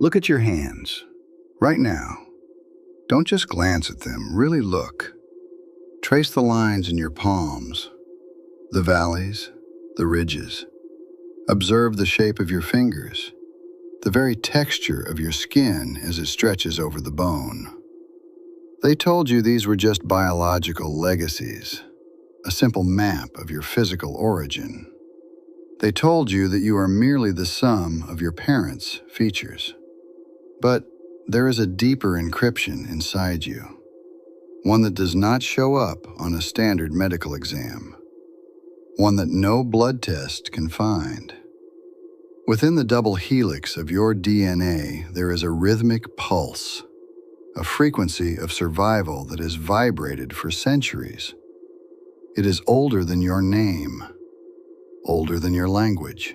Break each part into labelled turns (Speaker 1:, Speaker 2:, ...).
Speaker 1: Look at your hands, right now. Don't just glance at them, really look. Trace the lines in your palms, the valleys, the ridges. Observe the shape of your fingers, the very texture of your skin as it stretches over the bone. They told you these were just biological legacies, a simple map of your physical origin. They told you that you are merely the sum of your parents' features. But there is a deeper encryption inside you, one that does not show up on a standard medical exam, one that no blood test can find. Within the double helix of your DNA, there is a rhythmic pulse, a frequency of survival that has vibrated for centuries. It is older than your name, older than your language.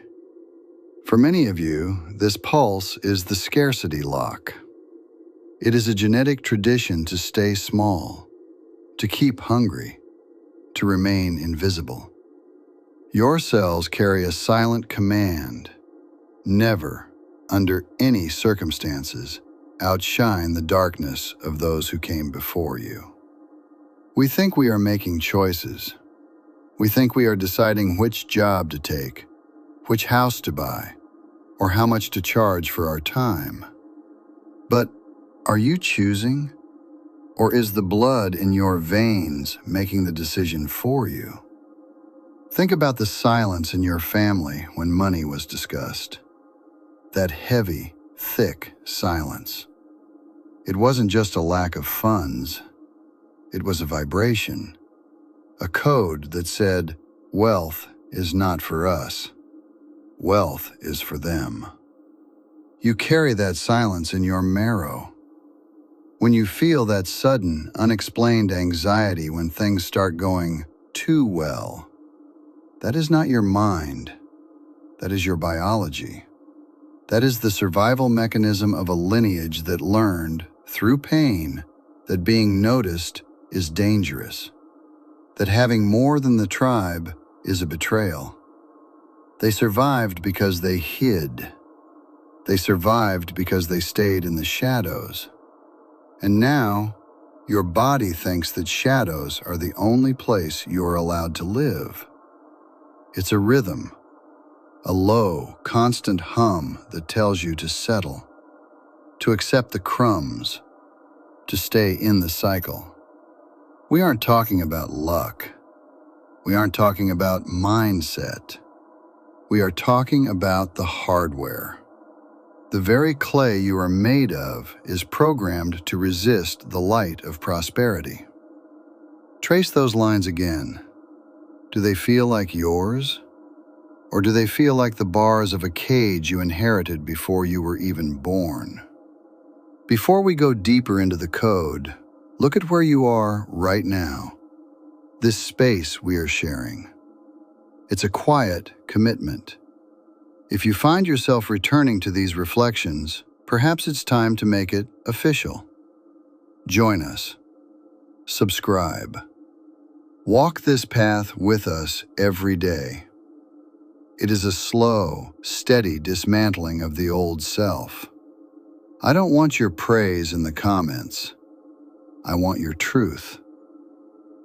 Speaker 1: For many of you, this pulse is the scarcity lock. It is a genetic tradition to stay small, to keep hungry, to remain invisible. Your cells carry a silent command: never, under any circumstances, outshine the darkness of those who came before you. We think we are making choices. We think we are deciding which job to take, which house to buy, or how much to charge for our time. But are you choosing? Or is the blood in your veins making the decision for you? Think about the silence in your family when money was discussed. That heavy, thick silence. It wasn't just a lack of funds. It was a vibration, a code that said, wealth is not for us. Wealth is for them. You carry that silence in your marrow. When you feel that sudden, unexplained anxiety when things start going too well, that is not your mind. That is your biology. That is the survival mechanism of a lineage that learned, through pain, that being noticed is dangerous, that having more than the tribe is a betrayal. They survived because they hid. They survived because they stayed in the shadows. And now, your body thinks that shadows are the only place you're allowed to live. It's a rhythm, a low, constant hum that tells you to settle, to accept the crumbs, to stay in the cycle. We aren't talking about luck. We aren't talking about mindset. We are talking about the hardware. The very clay you are made of is programmed to resist the light of prosperity. Trace those lines again. Do they feel like yours? Or do they feel like the bars of a cage you inherited before you were even born? Before we go deeper into the code, look at where you are right now. This space we are sharing. It's a quiet commitment. If you find yourself returning to these reflections, perhaps it's time to make it official. Join us. Subscribe. Walk this path with us every day. It is a slow, steady dismantling of the old self. I don't want your praise in the comments. I want your truth.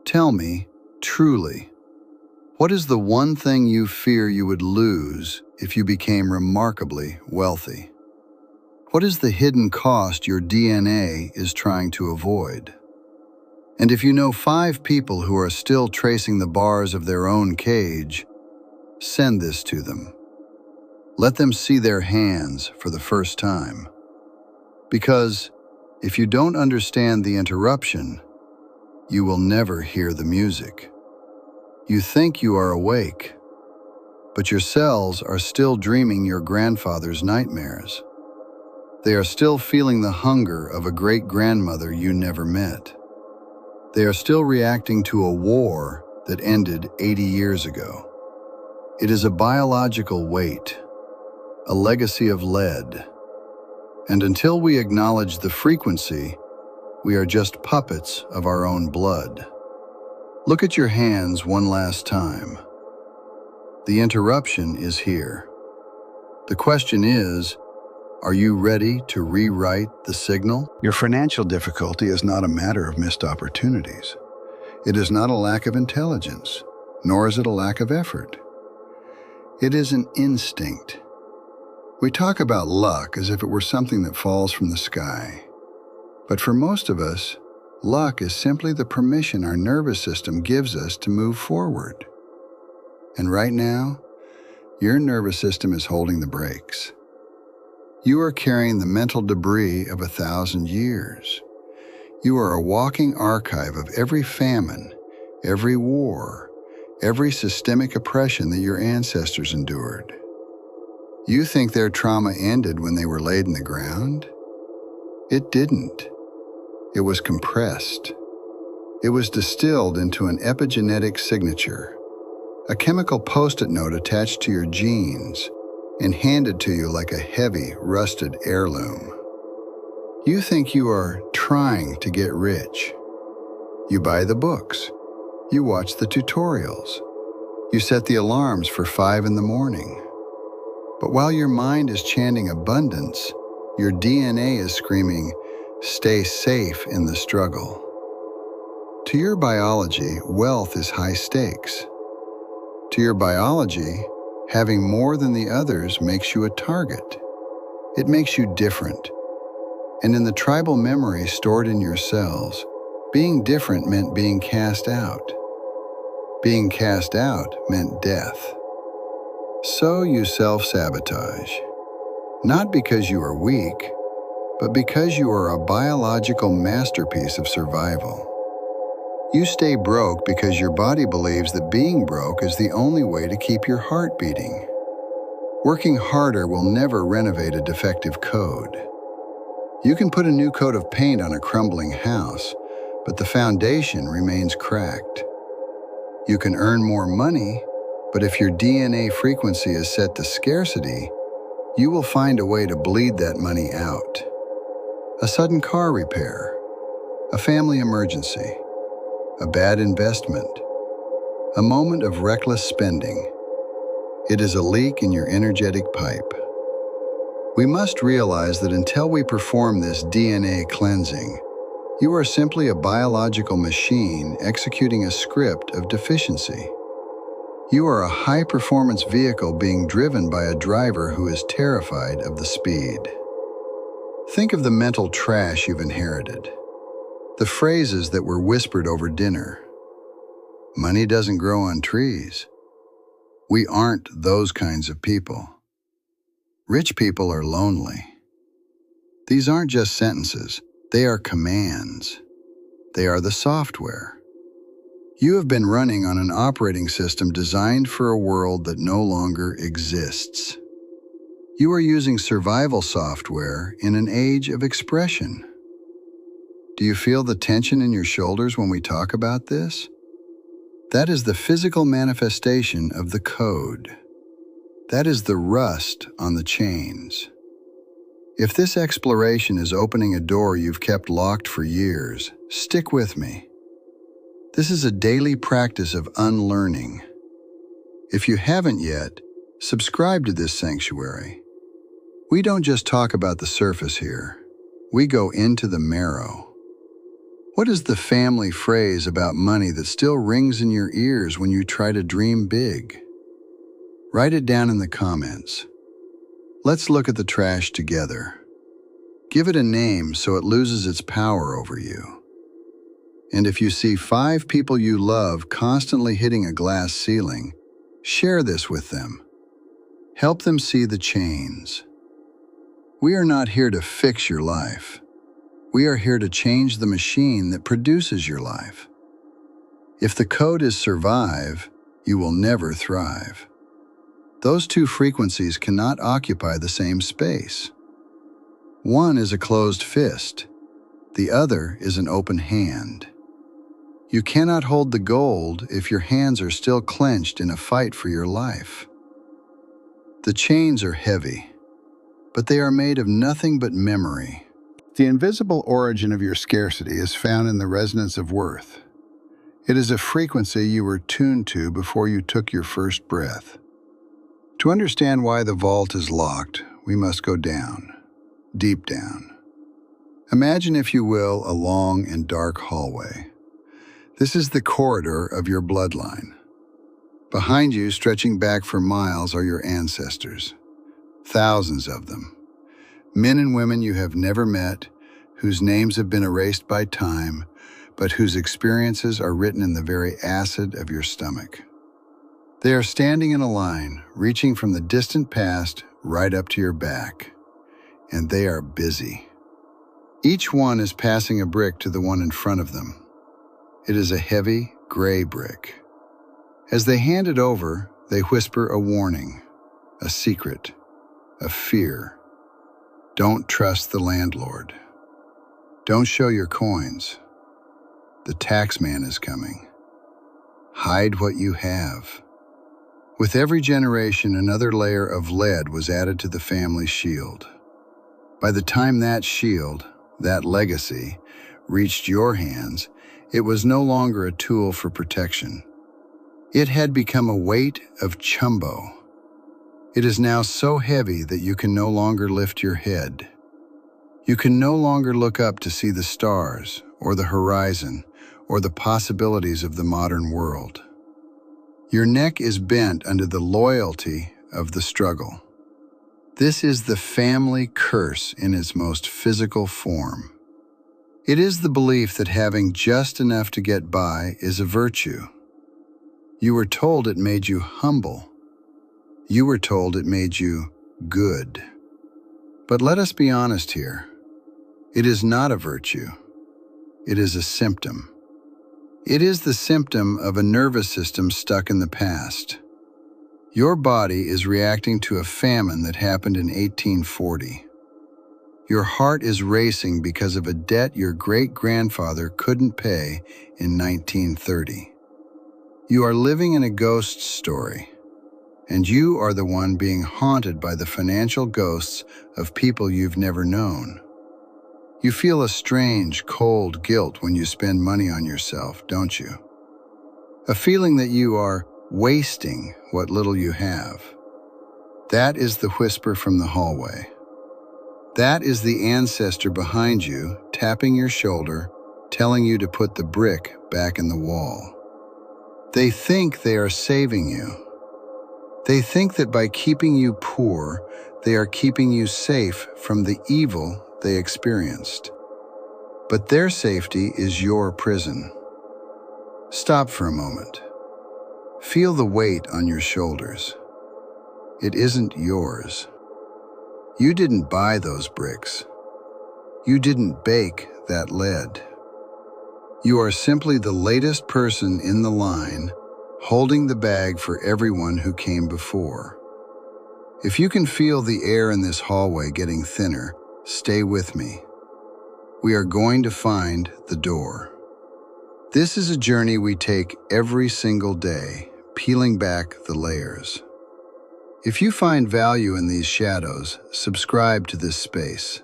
Speaker 1: Tell me, truly, what is the one thing you fear you would lose if you became remarkably wealthy? What is the hidden cost your DNA is trying to avoid? And if you know 5 people who are still tracing the bars of their own cage, send this to them. Let them see their hands for the first time. Because if you don't understand the interruption, you will never hear the music. You think you are awake, but your cells are still dreaming your grandfather's nightmares. They are still feeling the hunger of a great-grandmother you never met. They are still reacting to a war that ended 80 years ago. It is a biological weight, a legacy of lead. And until we acknowledge the frequency, we are just puppets of our own blood. Look at your hands one last time. The interruption is here. The question is, Are you ready to rewrite the signal? Your financial difficulty is not a matter of missed opportunities. It is not a lack of intelligence, nor is it a lack of effort. It is an instinct. We talk about luck as if it were something that falls from the sky. But for most of us, luck is simply the permission our nervous system gives us to move forward. And right now, your nervous system is holding the brakes. You are carrying the mental debris of 1,000 years. You are a walking archive of every famine, every war, every systemic oppression that your ancestors endured. You think their trauma ended when they were laid in the ground? It didn't. It was compressed. It was distilled into an epigenetic signature, a chemical post-it note attached to your genes and handed to you like a heavy, rusted heirloom. You think you are trying to get rich. You buy the books. You watch the tutorials. You set the alarms for 5 in the morning. But while your mind is chanting abundance, your DNA is screaming, "Stay safe in the struggle." To your biology, wealth is high stakes. To your biology, having more than the others makes you a target. It makes you different. And in the tribal memory stored in your cells, being different meant being cast out. Being cast out meant death. So you self-sabotage. Not because you are weak, but because you are a biological masterpiece of survival. You stay broke because your body believes that being broke is the only way to keep your heart beating. Working harder will never renovate a defective code. You can put a new coat of paint on a crumbling house, but the foundation remains cracked. You can earn more money, but if your DNA frequency is set to scarcity, you will find a way to bleed that money out. A sudden car repair, a family emergency, a bad investment, a moment of reckless spending. It is a leak in your energetic pipe. We must realize that until we perform this DNA cleansing, you are simply a biological machine executing a script of deficiency. You are a high-performance vehicle being driven by a driver who is terrified of the speed. Think of the mental trash you've inherited. The phrases that were whispered over dinner. Money doesn't grow on trees. We aren't those kinds of people. Rich people are lonely. These aren't just sentences. They are commands. They are the software. You have been running on an operating system designed for a world that no longer exists. You are using survival software in an age of expression. Do you feel the tension in your shoulders when we talk about this? That is the physical manifestation of the code. That is the rust on the chains. If this exploration is opening a door you've kept locked for years, stick with me. This is a daily practice of unlearning. If you haven't yet, subscribe to this sanctuary. We don't just talk about the surface here. We go into the marrow. What is the family phrase about money that still rings in your ears when you try to dream big? Write it down in the comments. Let's look at the trash together. Give it a name so it loses its power over you. And if you see 5 people you love constantly hitting a glass ceiling, share this with them. Help them see the chains. We are not here to fix your life. We are here to change the machine that produces your life. If the code is survive, you will never thrive. Those 2 frequencies cannot occupy the same space. One is a closed fist. The other is an open hand. You cannot hold the gold if your hands are still clenched in a fight for your life. The chains are heavy, but they are made of nothing but memory. The invisible origin of your scarcity is found in the resonance of worth. It is a frequency you were tuned to before you took your first breath. To understand why the vault is locked, we must go down. deep down. Imagine, if you will, a long and dark hallway. This is the corridor of your bloodline. Behind you, stretching back for miles, are your ancestors. Thousands of them. Men and women you have never met, whose names have been erased by time, but whose experiences are written in the very acid of your stomach. They are standing in a line, reaching from the distant past right up to your back. And they are busy. Each one is passing a brick to the one in front of them. It is a heavy, gray brick. As they hand it over, they whisper a warning, a secret, a fear. Don't trust the landlord. Don't show your coins. The tax man is coming. Hide what you have. With every generation, another layer of lead was added to the family shield. By the time that shield, that legacy, reached your hands, it was no longer a tool for protection. It had become a weight of chumbo. It is now so heavy that you can no longer lift your head. You can no longer look up to see the stars, or the horizon, or the possibilities of the modern world. Your neck is bent under the loyalty of the struggle. This is the family curse in its most physical form. It is the belief that having just enough to get by is a virtue. You were told it made you humble. You were told it made you good. But let us be honest here. It is not a virtue. It is a symptom. It is the symptom of a nervous system stuck in the past. Your body is reacting to a famine that happened in 1840. Your heart is racing because of a debt your great-grandfather couldn't pay in 1930. You are living in a ghost story, and you are the one being haunted by the financial ghosts of people you've never known. You feel a strange, cold guilt when you spend money on yourself, don't you? A feeling that you are wasting what little you have. That is the whisper from the hallway. That is the ancestor behind you, tapping your shoulder, telling you to put the brick back in the wall. They think they are saving you. They think that by keeping you poor, they are keeping you safe from the evil they experienced. But their safety is your prison. Stop for a moment. Feel the weight on your shoulders. It isn't yours. You didn't buy those bricks. You didn't bake that lead. You are simply the latest person in the line, holding the bag for everyone who came before. If you can feel the air in this hallway getting thinner, stay with me. We are going to find the door. This is a journey we take every single day, peeling back the layers. If you find value in these shadows, subscribe to this space.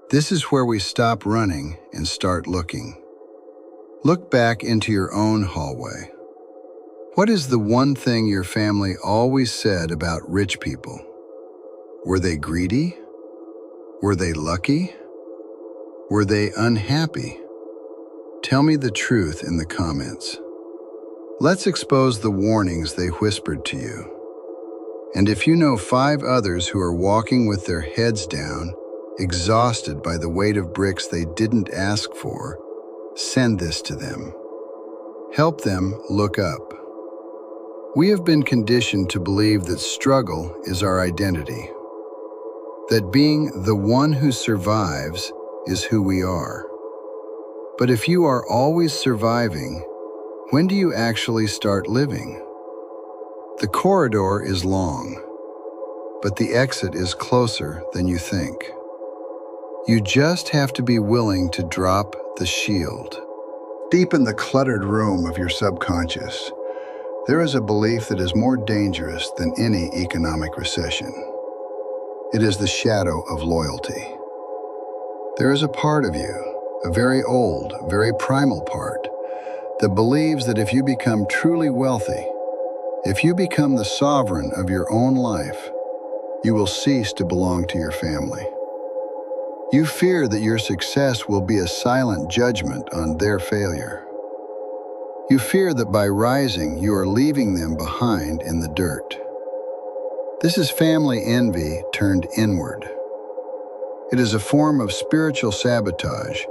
Speaker 1: This is where we stop running and start looking. Look back into your own hallway. What is the one thing your family always said about rich people? Were they greedy? Were they lucky? Were they unhappy? Tell me the truth in the comments. Let's expose the warnings they whispered to you. And if you know 5 others who are walking with their heads down, exhausted by the weight of bricks they didn't ask for, send this to them. Help them look up. We have been conditioned to believe that struggle is our identity, that being the one who survives is who we are. But if you are always surviving, when do you actually start living? The corridor is long, but the exit is closer than you think. You just have to be willing to drop the shield. Deep in the cluttered room of your subconscious, there is a belief that is more dangerous than any economic recession. It is the shadow of loyalty. There is a part of you, a very old, very primal part, that believes that if you become truly wealthy, if you become the sovereign of your own life, you will cease to belong to your family. You fear that your success will be a silent judgment on their failure. You fear that by rising, you are leaving them behind in the dirt. This is family envy turned inward. It is a form of spiritual sabotage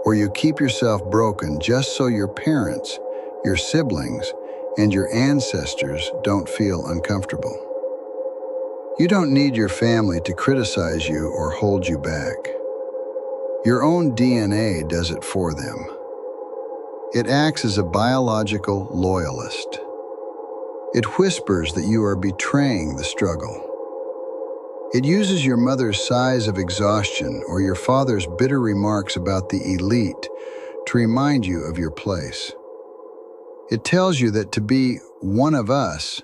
Speaker 1: where you keep yourself broken just so your parents, your siblings, and your ancestors don't feel uncomfortable. You don't need your family to criticize you or hold you back. Your own DNA does it for them. It acts as a biological loyalist. It whispers that you are betraying the struggle. It uses your mother's sighs of exhaustion or your father's bitter remarks about the elite to remind you of your place. It tells you that to be one of us,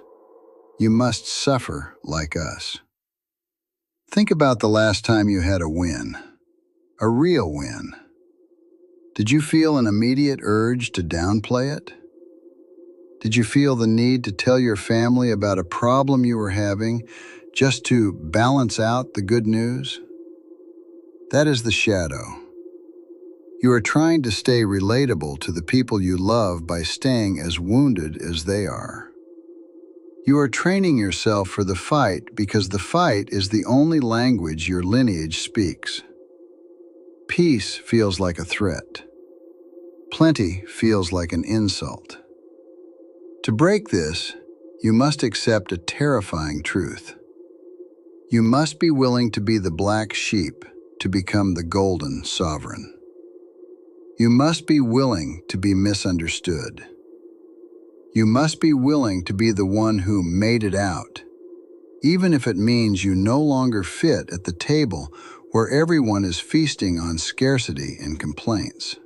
Speaker 1: you must suffer like us. Think about the last time you had a win, a real win. Did you feel an immediate urge to downplay it? Did you feel the need to tell your family about a problem you were having just to balance out the good news? That is the shadow. You are trying to stay relatable to the people you love by staying as wounded as they are. You are training yourself for the fight because the fight is the only language your lineage speaks. Peace feels like a threat. Plenty feels like an insult. To break this, you must accept a terrifying truth. You must be willing to be the black sheep to become the golden sovereign. You must be willing to be misunderstood. You must be willing to be the one who made it out, even if it means you no longer fit at the table where everyone is feasting on scarcity and complaints.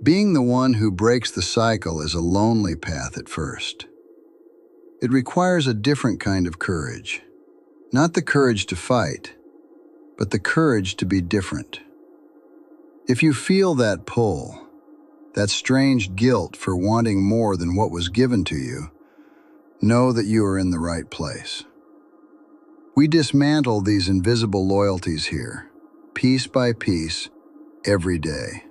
Speaker 1: Being the one who breaks the cycle is a lonely path at first. It requires a different kind of courage. Not the courage to fight, but the courage to be different. If you feel that pull, that strange guilt for wanting more than what was given to you, know that you are in the right place. We dismantle these invisible loyalties here, piece by piece, every day.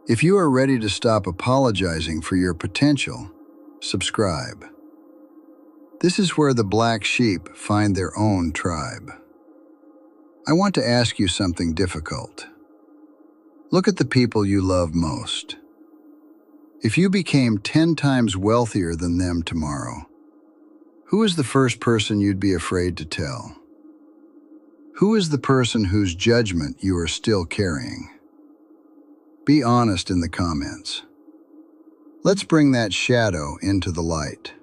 Speaker 1: If you are ready to stop apologizing for your potential, subscribe. This is where the black sheep find their own tribe. I want to ask you something difficult. Look at the people you love most. If you became 10 times wealthier than them tomorrow, who is the first person you'd be afraid to tell? Who is the person whose judgment you are still carrying? Be honest in the comments. Let's bring that shadow into the light.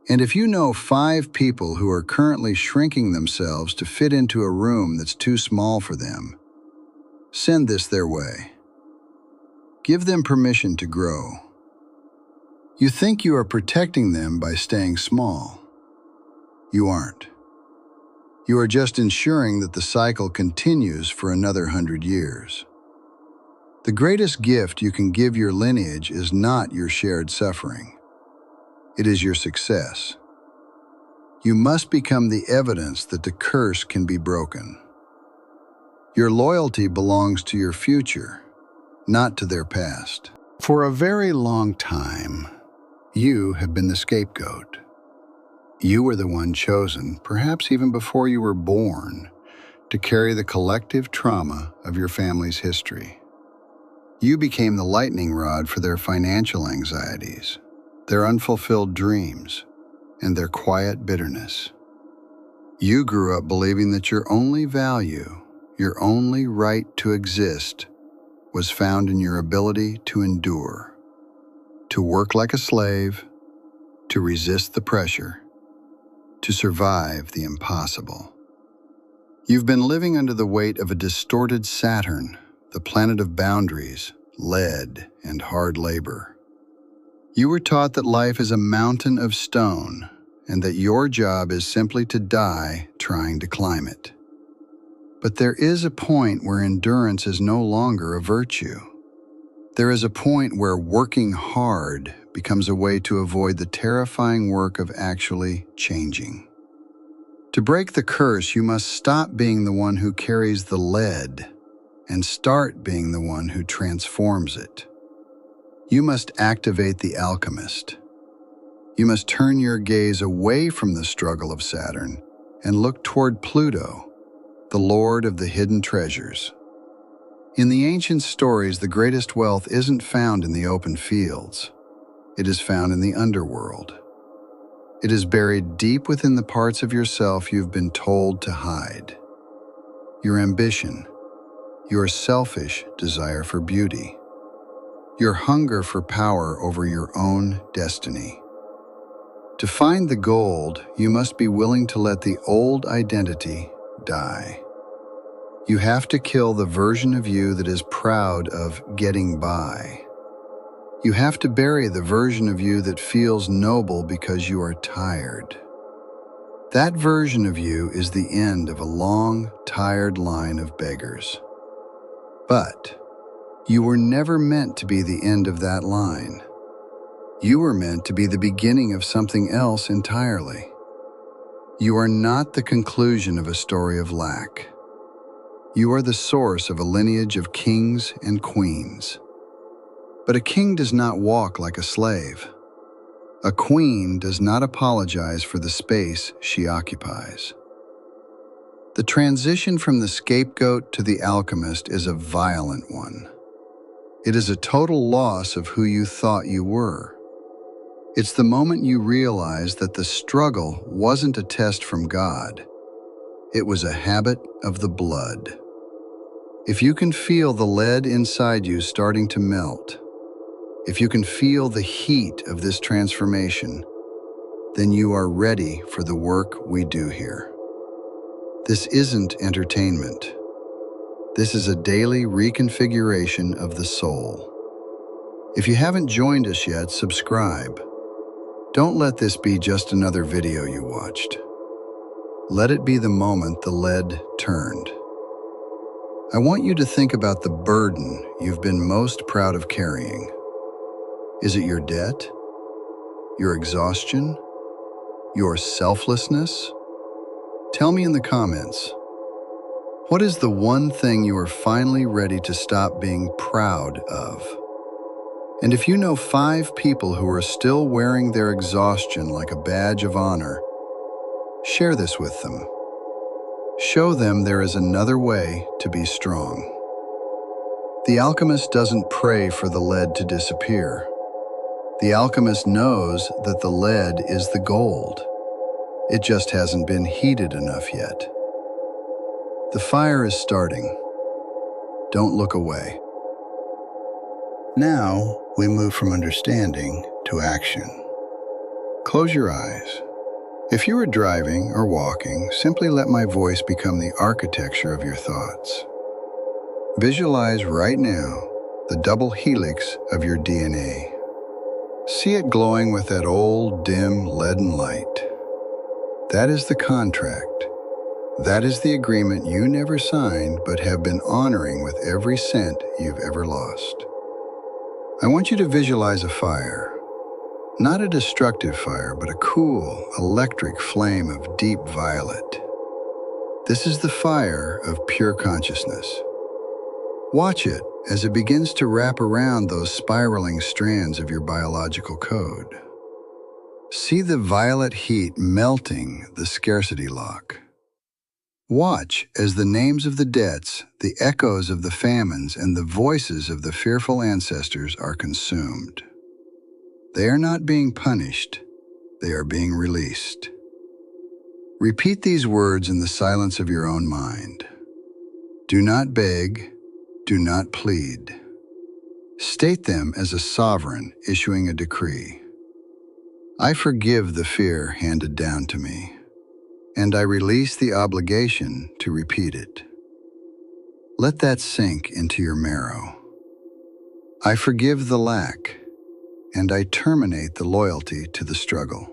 Speaker 1: And if you know 5 people who are currently shrinking themselves to fit into a room that's too small for them, send this their way. Give them permission to grow. You think you are protecting them by staying small. You aren't. You are just ensuring that the cycle continues for another 100 years. The greatest gift you can give your lineage is not your shared suffering. It is your success. You must become the evidence that the curse can be broken. Your loyalty belongs to your future, not to their past. For a very long time, you have been the scapegoat. You were the one chosen, perhaps even before you were born, to carry the collective trauma of your family's history. You became the lightning rod for their financial anxieties, their unfulfilled dreams, and their quiet bitterness. You grew up believing that your only value, your only right to exist, was found in your ability to endure, to work like a slave, to resist the pressure, to survive the impossible. You've been living under the weight of a distorted Saturn, the planet of boundaries, lead, and hard labor. You were taught that life is a mountain of stone, and that your job is simply to die trying to climb it. But there is a point where endurance is no longer a virtue. There is a point where working hard becomes a way to avoid the terrifying work of actually changing. To break the curse, you must stop being the one who carries the lead and start being the one who transforms it. You must activate the alchemist. You must turn your gaze away from the struggle of Saturn and look toward Pluto, the lord of the hidden treasures. In the ancient stories, the greatest wealth isn't found in the open fields. It is found in the underworld. It is buried deep within the parts of yourself you've been told to hide. Your ambition, your selfish desire for beauty, your hunger for power over your own destiny. To find the gold, you must be willing to let the old identity die. You have to kill the version of you that is proud of getting by. You have to bury the version of you that feels noble because you are tired. That version of you is the end of a long, tired line of beggars. But you were never meant to be the end of that line. You were meant to be the beginning of something else entirely. You are not the conclusion of a story of lack. You are the source of a lineage of kings and queens. But a king does not walk like a slave. A queen does not apologize for the space she occupies. The transition from the scapegoat to the alchemist is a violent one. It is a total loss of who you thought you were. It's the moment you realize that the struggle wasn't a test from God. It was a habit of the blood. If you can feel the lead inside you starting to melt, if you can feel the heat of this transformation, then you are ready for the work we do here. This isn't entertainment. This is a daily reconfiguration of the soul. If you haven't joined us yet, subscribe. Don't let this be just another video you watched. Let it be the moment the lead turned. I want you to think about the burden you've been most proud of carrying. Is it your debt? Your exhaustion? Your selflessness? Tell me in the comments. What is the one thing you are finally ready to stop being proud of? And if you know 5 people who are still wearing their exhaustion like a badge of honor, share this with them. Show them there is another way to be strong. The alchemist doesn't pray for the lead to disappear. The alchemist knows that the lead is the gold. It just hasn't been heated enough yet. The fire is starting. Don't look away. Now, we move from understanding to action. Close your eyes. If you are driving or walking, simply let my voice become the architecture of your thoughts. Visualize right now the double helix of your DNA. See it glowing with that old, dim, leaden light. That is the contract. That is the agreement you never signed but have been honoring with every cent you've ever lost. I want you to visualize a fire. Not a destructive fire, but a cool, electric flame of deep violet. This is the fire of pure consciousness. Watch it as it begins to wrap around those spiraling strands of your biological code. See the violet heat melting the scarcity lock. Watch as the names of the debts, the echoes of the famines, and the voices of the fearful ancestors are consumed. They are not being punished, they are being released. Repeat these words in the silence of your own mind. Do not beg, do not plead. State them as a sovereign issuing a decree. I forgive the fear handed down to me, and I release the obligation to repeat it. Let that sink into your marrow. I forgive the lack, and I terminate the loyalty to the struggle.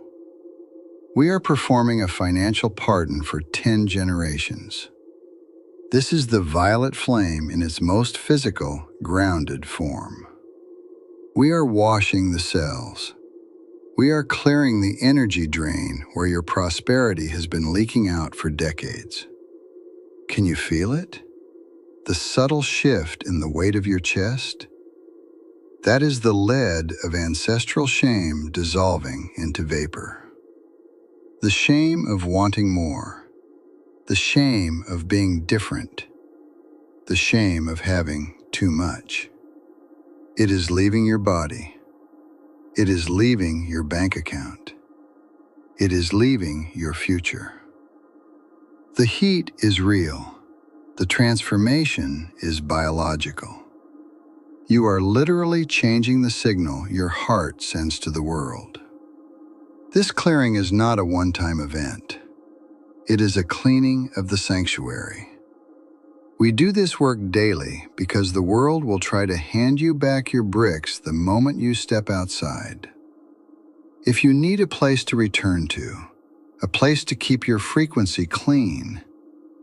Speaker 1: We are performing a financial pardon for 10 generations. This is the violet flame in its most physical, grounded form. We are washing the cells. We are clearing the energy drain where your prosperity has been leaking out for decades. Can you feel it? The subtle shift in the weight of your chest? That is the lead of ancestral shame dissolving into vapor. The shame of wanting more. The shame of being different. The shame of having too much. It is leaving your body. It is leaving your bank account. It is leaving your future. The heat is real. The transformation is biological. You are literally changing the signal your heart sends to the world. This clearing is not a one-time event. It is a cleaning of the sanctuary. We do this work daily because the world will try to hand you back your bricks the moment you step outside. If you need a place to return to, a place to keep your frequency clean,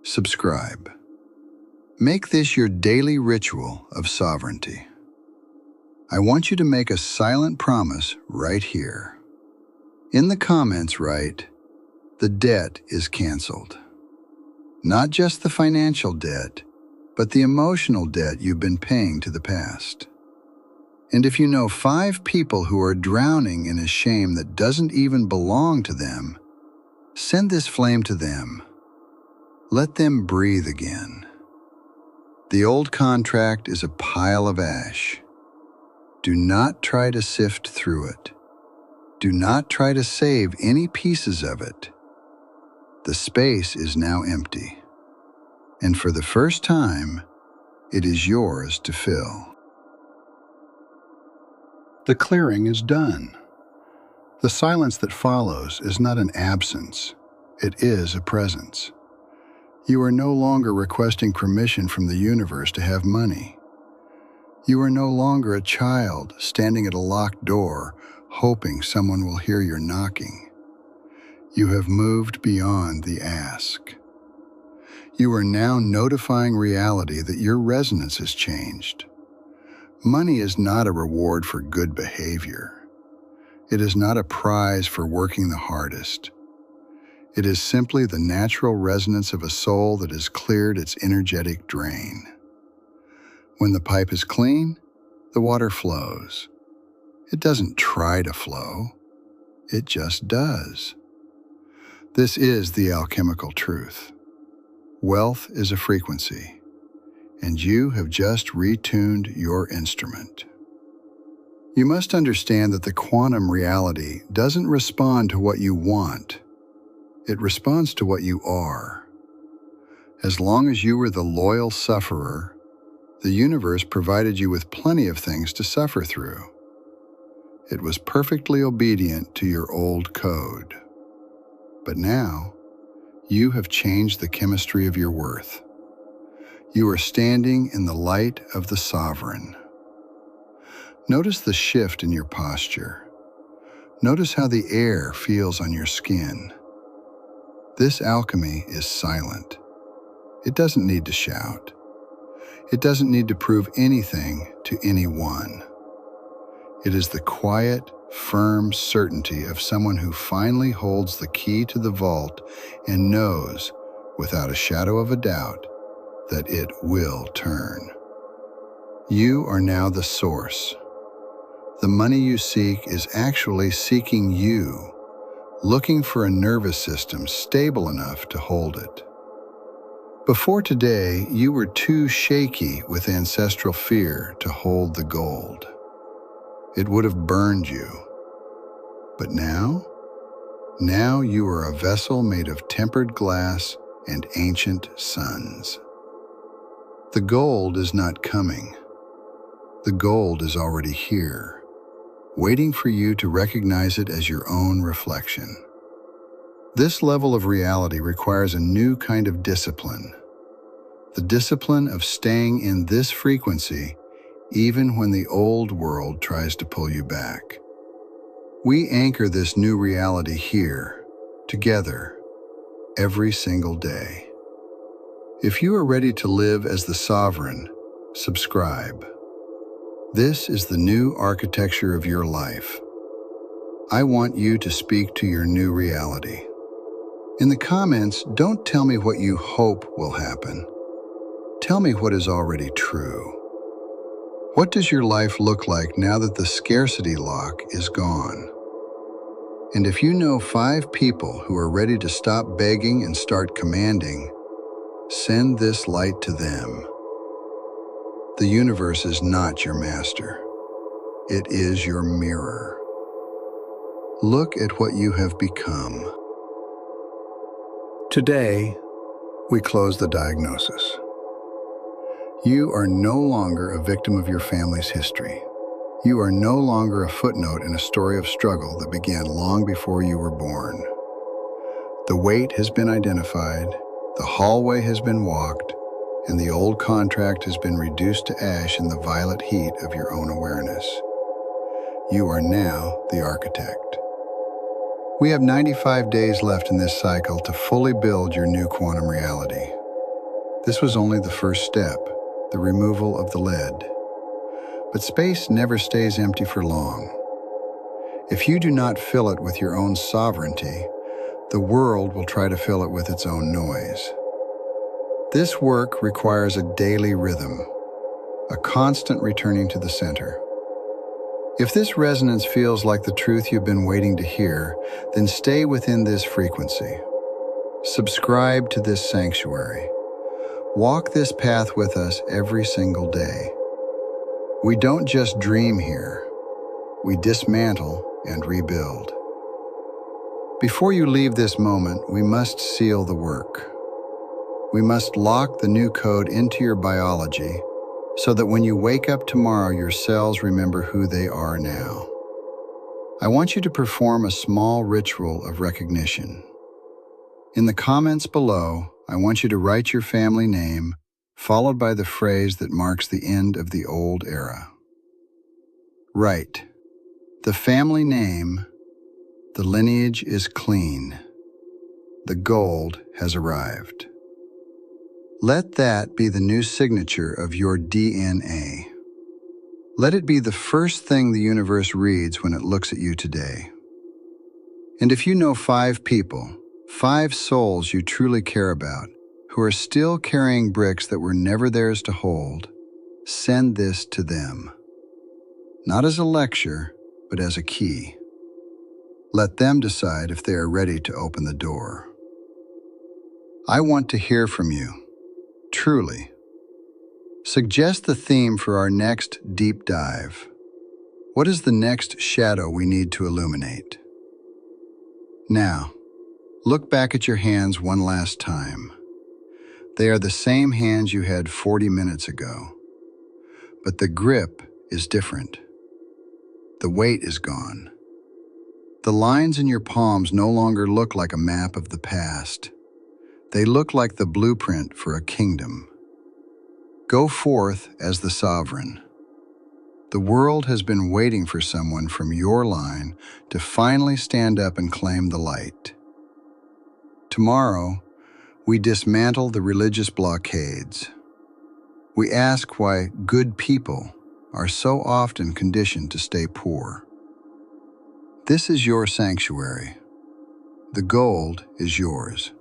Speaker 1: subscribe. Make this your daily ritual of sovereignty. I want you to make a silent promise right here. In the comments, write, "The debt is canceled." Not just the financial debt, but the emotional debt you've been paying to the past. And if you know 5 people who are drowning in a shame that doesn't even belong to them, send this flame to them. Let them breathe again. The old contract is a pile of ash. Do not try to sift through it. Do not try to save any pieces of it. The space is now empty. And for the first time, it is yours to fill. The clearing is done. The silence that follows is not an absence. It is a presence. You are no longer requesting permission from the universe to have money. You are no longer a child standing at a locked door, hoping someone will hear your knocking. You have moved beyond the ask. You are now notifying reality that your resonance has changed. Money is not a reward for good behavior. It is not a prize for working the hardest. It is simply the natural resonance of a soul that has cleared its energetic drain. When the pipe is clean, the water flows. It doesn't try to flow. It just does. This is the alchemical truth. Wealth is a frequency, and you have just retuned your instrument. You must understand that the quantum reality doesn't respond to what you want. It responds to what you are. As long as you were the loyal sufferer, the universe provided you with plenty of things to suffer through. It was perfectly obedient to your old code. But now, you have changed the chemistry of your worth. You are standing in the light of the sovereign. Notice the shift in your posture. Notice how the air feels on your skin. This alchemy is silent. It doesn't need to shout. It doesn't need to prove anything to anyone. It is the quiet, firm certainty of someone who finally holds the key to the vault and knows, without a shadow of a doubt, that it will turn. You are now the source. The money you seek is actually seeking you, looking for a nervous system stable enough to hold it. Before today, you were too shaky with ancestral fear to hold the gold. It would have burned you. But now you are a vessel made of tempered glass and ancient suns. The gold is not coming. The gold is already here, waiting for you to recognize it as your own reflection. This level of reality requires a new kind of discipline. The discipline of staying in this frequency even when the old world tries to pull you back. We anchor this new reality here, together, every single day. If you are ready to live as the sovereign, subscribe. This is the new architecture of your life. I want you to speak to your new reality. In the comments, don't tell me what you hope will happen. Tell me what is already true. What does your life look like now that the scarcity lock is gone? And if you know 5 people who are ready to stop begging and start commanding, send this light to them. The universe is not your master. It is your mirror. Look at what you have become. Today, we close the diagnosis. You are no longer a victim of your family's history. You are no longer a footnote in a story of struggle that began long before you were born. The weight has been identified, the hallway has been walked, and the old contract has been reduced to ash in the violet heat of your own awareness. You are now the architect. We have 95 days left in this cycle to fully build your new quantum reality. This was only the first step, the removal of the lead. But space never stays empty for long. If you do not fill it with your own sovereignty, the world will try to fill it with its own noise. This work requires a daily rhythm, a constant returning to the center. If this resonance feels like the truth you've been waiting to hear, then stay within this frequency. Subscribe to this sanctuary. Walk this path with us every single day. We don't just dream here. We dismantle and rebuild. Before you leave this moment, we must seal the work. We must lock the new code into your biology so that when you wake up tomorrow, your cells remember who they are now. I want you to perform a small ritual of recognition. In the comments below, I want you to write your family name, followed by the phrase that marks the end of the old era. Write, the family name, the lineage is clean. The gold has arrived. Let that be the new signature of your DNA. Let it be the first thing the universe reads when it looks at you today. And if you know 5 people, 5 souls you truly care about, who are still carrying bricks that were never theirs to hold, send this to them. Not as a lecture, but as a key. Let them decide if they are ready to open the door. I want to hear from you. Truly. Suggest the theme for our next deep dive. What is the next shadow we need to illuminate? Now, look back at your hands one last time. They are the same hands you had 40 minutes ago, but the grip is different. The weight is gone. The lines in your palms no longer look like a map of the past. They look like the blueprint for a kingdom. Go forth as the sovereign. The world has been waiting for someone from your line to finally stand up and claim the light. Tomorrow, we dismantle the religious blockades. We ask why good people are so often conditioned to stay poor. This is your sanctuary. The gold is yours.